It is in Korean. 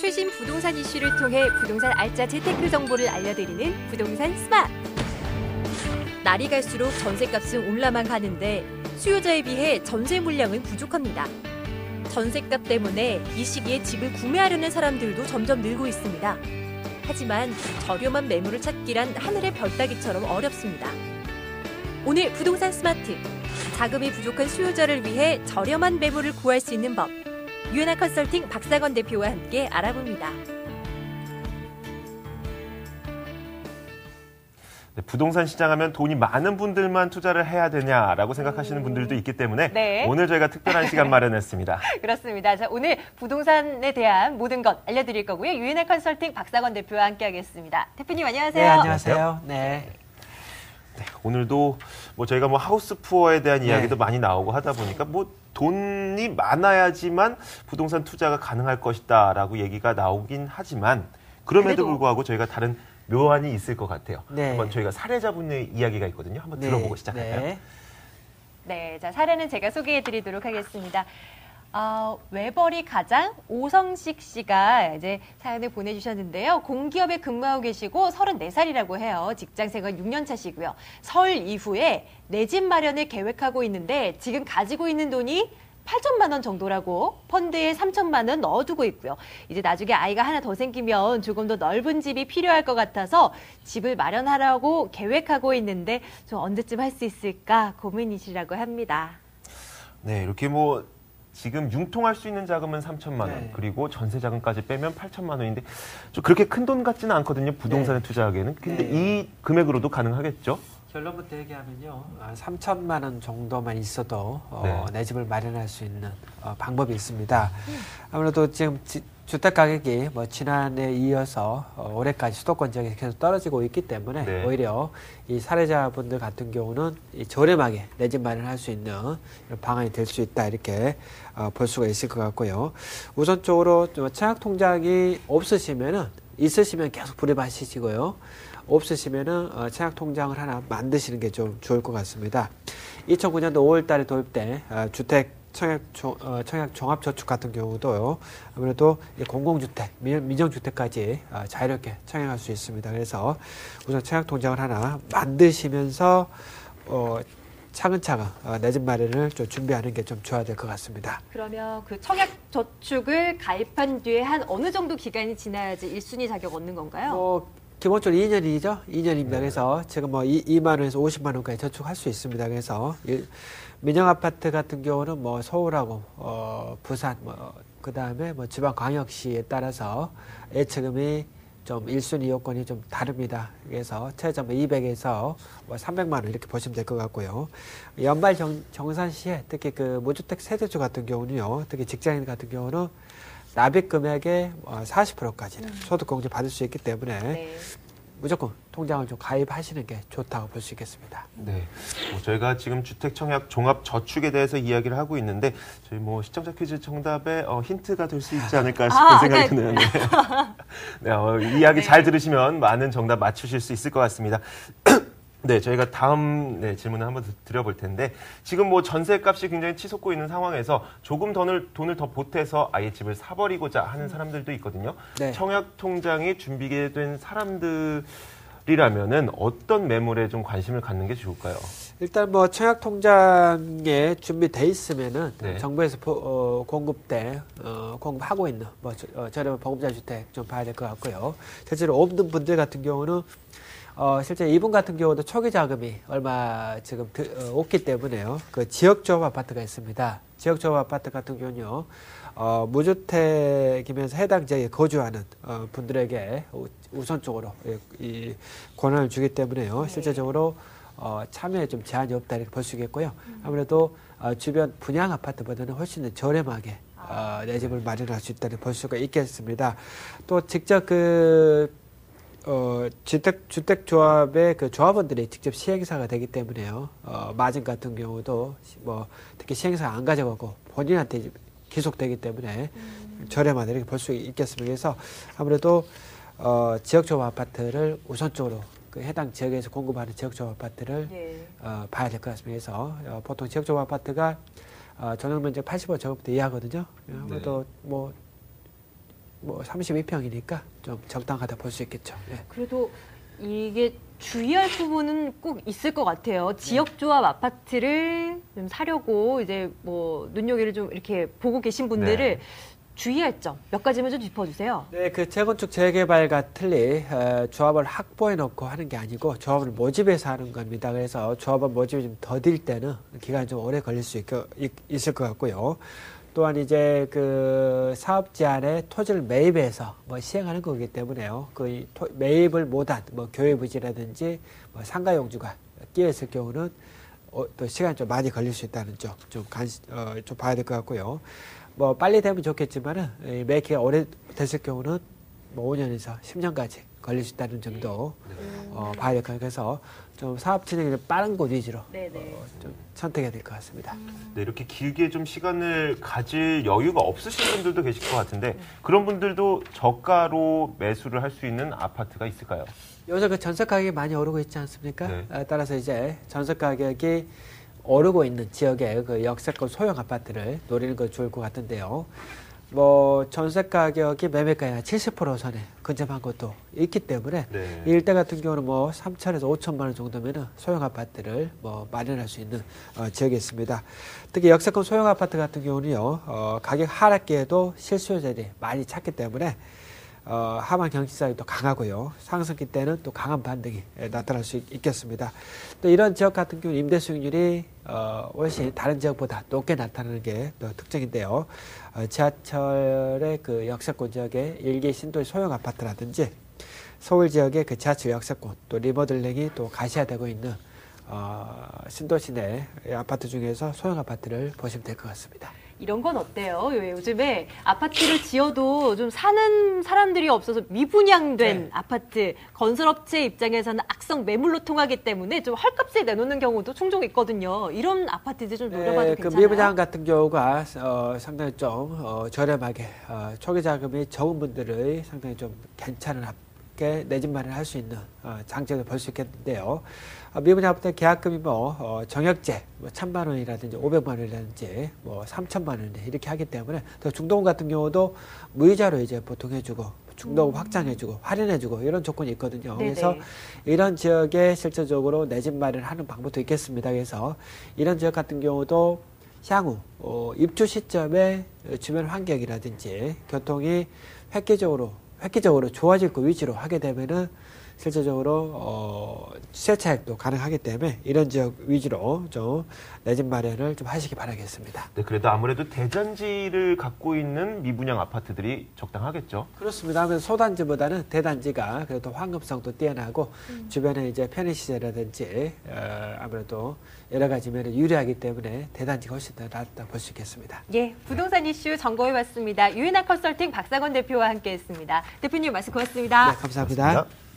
최신 부동산 이슈를 통해 부동산 알짜 재테크 정보를 알려드리는 부동산 스마트. 날이 갈수록 전셋값은 올라만 가는데 수요자에 비해 전세 물량은 부족합니다. 전셋값 때문에 이 시기에 집을 구매하려는 사람들도 점점 늘고 있습니다. 하지만 저렴한 매물을 찾기란 하늘의 별 따기처럼 어렵습니다. 오늘 부동산 스마트, 자금이 부족한 수요자를 위해 저렴한 매물을 구할 수 있는 법, 유연한 컨설팅 박상원 대표와 함께 알아봅니다. 네, 부동산 시장하면 돈이 많은 분들만 투자를 해야 되냐라고 생각하시는 분들도 있기 때문에 네. 오늘 저희가 특별한 시간 마련했습니다. 그렇습니다. 자, 오늘 부동산에 대한 모든 것 알려드릴 거고요. 유연한 컨설팅 박상원 대표와 함께하겠습니다. 대표님 안녕하세요. 네, 안녕하세요. 네. 네, 오늘도 저희가 하우스 푸어에 대한 이야기도 네. 많이 나오고 하다 보니까 돈이 많아야지만 부동산 투자가 가능할 것이다라고 얘기가 나오긴 하지만 그럼에도 불구하고 저희가 다른 묘안이 있을 것 같아요. 네. 한번 저희가 사례자분의 이야기가 있거든요. 한번 네. 들어보고 시작할까요? 네. 네, 자, 사례는 제가 소개해드리도록 하겠습니다. 외벌이 가장 오성식 씨가 이제 사연을 보내주셨는데요. 공기업에 근무하고 계시고 34살이라고 해요. 직장생활 6년 차시고요. 설 이후에 내 집 마련을 계획하고 있는데 지금 가지고 있는 돈이 8천만 원 정도라고 펀드에 3천만 원 넣어두고 있고요. 이제 나중에 아이가 하나 더 생기면 조금 더 넓은 집이 필요할 것 같아서 집을 마련하라고 계획하고 있는데 좀 언제쯤 할 수 있을까 고민이시라고 합니다. 네, 이렇게 지금 융통할 수 있는 자금은 3천만 원, 네. 그리고 전세 자금까지 빼면 8천만 원인데 좀 그렇게 큰 돈 같지는 않거든요. 부동산에 네. 투자하기에는. 근데 네. 이 금액으로도 가능하겠죠? 결론부터 얘기하면요. 3천만 원 정도만 있어도 네. 내 집을 마련할 수 있는 방법이 있습니다. 아무래도 지금 주택 가격이 지난해에 이어서 올해까지 수도권 지역에 계속 떨어지고 있기 때문에 네. 오히려 이 사례자분들 같은 경우는 저렴하게 내 집 마련할 수 있는 이런 방안이 될 수 있다 이렇게 볼 수가 있을 것 같고요. 우선적으로 청약통장이 있으시면 계속 불입하시고요. 없으시면은 청약통장을 하나 만드시는 게 좀 좋을 것 같습니다. 2009년도 5월 달에 도입된 주택 청약 종합저축 같은 경우도요. 아무래도 공공주택, 민영주택까지 자유롭게 청약할 수 있습니다. 그래서 우선 청약통장을 하나 만드시면서 차근차근 내 집 마련을 좀 준비하는 게 좀 좋아야 될 것 같습니다. 그러면 그 청약저축을 가입한 뒤에 한 어느 정도 기간이 지나야지 1순위 자격 얻는 건가요? 기본적으로 2년이죠. 2년입니다. 그래서 지금 2만 원에서 50만 원까지 저축할 수 있습니다. 그래서 민영 아파트 같은 경우는 서울하고 부산 그다음에 지방광역시에 따라서 예치금이 좀 1순위 요건이 좀 다릅니다. 그래서 최저 200에서 300만 원 이렇게 보시면 될 것 같고요. 연말 정산 시에 특히 그 무주택 세대주 같은 경우는요. 특히 직장인 같은 경우는 납입 금액의 40%까지는 소득공제 받을 수 있기 때문에 네. 무조건 통장을 좀 가입하시는 게 좋다고 볼 수 있겠습니다. 네. 저희가 지금 주택청약 종합저축에 대해서 이야기를 하고 있는데 저희 시청자 퀴즈 정답에 힌트가 될 수 있지 않을까 싶은 생각이 드네요. 네, 이야기 잘 들으시면 많은 정답 맞추실 수 있을 것 같습니다. 네, 저희가 다음 질문을 한번 드려볼 텐데 지금 전세값이 굉장히 치솟고 있는 상황에서 조금 돈을 더 보태서 아예 집을 사버리고자 하는 사람들도 있거든요. 네. 청약통장이 준비된 사람들이라면은 어떤 매물에 좀 관심을 갖는 게 좋을까요? 일단 청약통장에 준비돼 있으면은 네. 정부에서 공급하고 있는 저렴한 보금자 주택 좀 봐야 될 것 같고요. 실제로 없는 분들 같은 경우는 실제 이분 같은 경우도 초기 자금이 얼마 지금 없기 때문에요. 그 지역조합 아파트가 있습니다. 지역조합 아파트 같은 경우는요. 무주택이면서 해당 지역에 거주하는 분들에게 우선적으로 이 권한을 주기 때문에요. 실제적으로 참여에 좀 제한이 없다 이렇게 볼 수 있겠고요. 아무래도 주변 분양 아파트보다는 훨씬 더 저렴하게 내 집을 마련할 수 있다는 볼 수가 있겠습니다. 또 직접 주택조합의 그 조합원들이 직접 시행사가 되기 때문에요. 마진 같은 경우도 특히 시행사가 안 가져가고 본인한테 기속되기 때문에 저렴하다 이렇게 볼 수 있겠습니다. 그래서 아무래도 지역조합 아파트를 우선적으로 그 해당 지역에서 공급하는 지역조합 아파트를 봐야 될 것 같습니다. 그래서 보통 지역조합 아파트가 전용 면적 85제곱미터 이하거든요. 아무래도 뭐 32평이니까 좀 적당하다 볼 수 있겠죠. 예. 그래도 이게 주의할 부분은 꼭 있을 것 같아요. 지역조합 아파트를 좀 사려고 이제 뭐 눈여겨를 좀 이렇게 보고 계신 분들을 주의할 점 몇 가지만 좀 짚어주세요. 네, 그 재건축 재개발과 틀리 조합을 확보해 놓고 하는 게 아니고 조합을 모집해서 하는 겁니다. 그래서 조합을 모집이 좀 더딜 때는 기간이 좀 오래 걸릴 수 있을 것 같고요. 또한 이제 그 사업 제한에 토지를 매입해서 뭐 시행하는 거기 때문에요. 그 매입을 못한 뭐 교외 부지라든지 뭐 상가 용주가 끼어 있을 경우는 또 시간이 좀 많이 걸릴 수 있다는 점 좀 좀 봐야 될 것 같고요. 뭐 빨리 되면 좋겠지만은 매기가 오래 됐을 경우는 뭐 5년에서 10년까지 걸릴 수 있다는 점도 봐야 될 것 같아요. 그래서 좀 사업 진행이 빠른 곳 위주로 좀 선택해야 될 것 같습니다. 네, 이렇게 길게 좀 시간을 가질 여유가 없으신 분들도 계실 것 같은데 그런 분들도 저가로 매수를 할 수 있는 아파트가 있을까요? 요새 그 전세 가격이 많이 오르고 있지 않습니까? 네. 따라서 이제 전세 가격이 오르고 있는 지역의 그 역세권 소형 아파트를 노리는 거 좋을 것 같은데요. 뭐 전세 가격이 매매가의 70% 선에 근접한 것도 있기 때문에 이 일대 같은 경우는 뭐 3천에서 5천만 원 정도면은 소형 아파트를 뭐 마련할 수 있는 지역이 있습니다. 특히 역세권 소형 아파트 같은 경우는요 가격 하락기에도 실수요자들이 많이 찾기 때문에 하반 경직성이 또 강하고요. 상승기 때는 또 강한 반등이 나타날 수 있겠습니다. 또 이런 지역 같은 경우 임대 수익률이 훨씬 다른 지역보다 높게 나타나는 게 또 특징인데요. 지하철의 그 역세권 지역의 일기 신도시 소형 아파트라든지 서울 지역의 그 지하철 역세권 또 리모델링이 또 가시화되고 있는 신도시 내 아파트 중에서 소형 아파트를 보시면 될 것 같습니다. 이런 건 어때요? 요즘에 아파트를 지어도 좀 사는 사람들이 없어서 미분양된 아파트, 건설업체 입장에서는 악성 매물로 통하기 때문에 좀 헐값에 내놓는 경우도 종종 있거든요. 이런 아파트들 좀 노려봐도 그 괜찮아요? 미분양 같은 경우가 상당히 좀 저렴하게 초기 자금이 적은 분들의 상당히 좀 괜찮은 내 집 마련할 수 있는 장점을 볼 수 있겠는데요. 미분양 아파트 계약금이 뭐 정액제 뭐 1,000만 원이라든지 500만 원이라든지 뭐 3,000만 원 이렇게 하기 때문에 또 중도금 같은 경우도 무이자로 이제 보통 해주고 중도금 확장해주고 할인해주고 이런 조건이 있거든요. 그래서 이런 지역에 실질적으로 내 집 마련하는 방법도 있겠습니다. 그래서 이런 지역 같은 경우도 향후 입주 시점에 주변 환경이라든지 교통이 획기적으로 좋아질 그 위치로 하게 되면은 실질적으로 시세 차익도 가능하기 때문에 이런 지역 위주로 좀 내 집 마련을 좀 하시기 바라겠습니다. 네, 그래도 아무래도 대단지를 갖고 있는 미분양 아파트들이 적당하겠죠? 그렇습니다. 아무래도 소단지보다는 대단지가 그래도 황금성도 뛰어나고 주변에 이제 편의시설이라든지 아무래도 여러 가지 면에 유리하기 때문에 대단지가 훨씬 더 낫다 볼 수 있겠습니다. 예, 부동산 이슈 점검해봤습니다. 유인학 컨설팅 박상원 대표와 함께했습니다. 대표님 말씀 고맙습니다. 네, 감사합니다. 고맙습니다.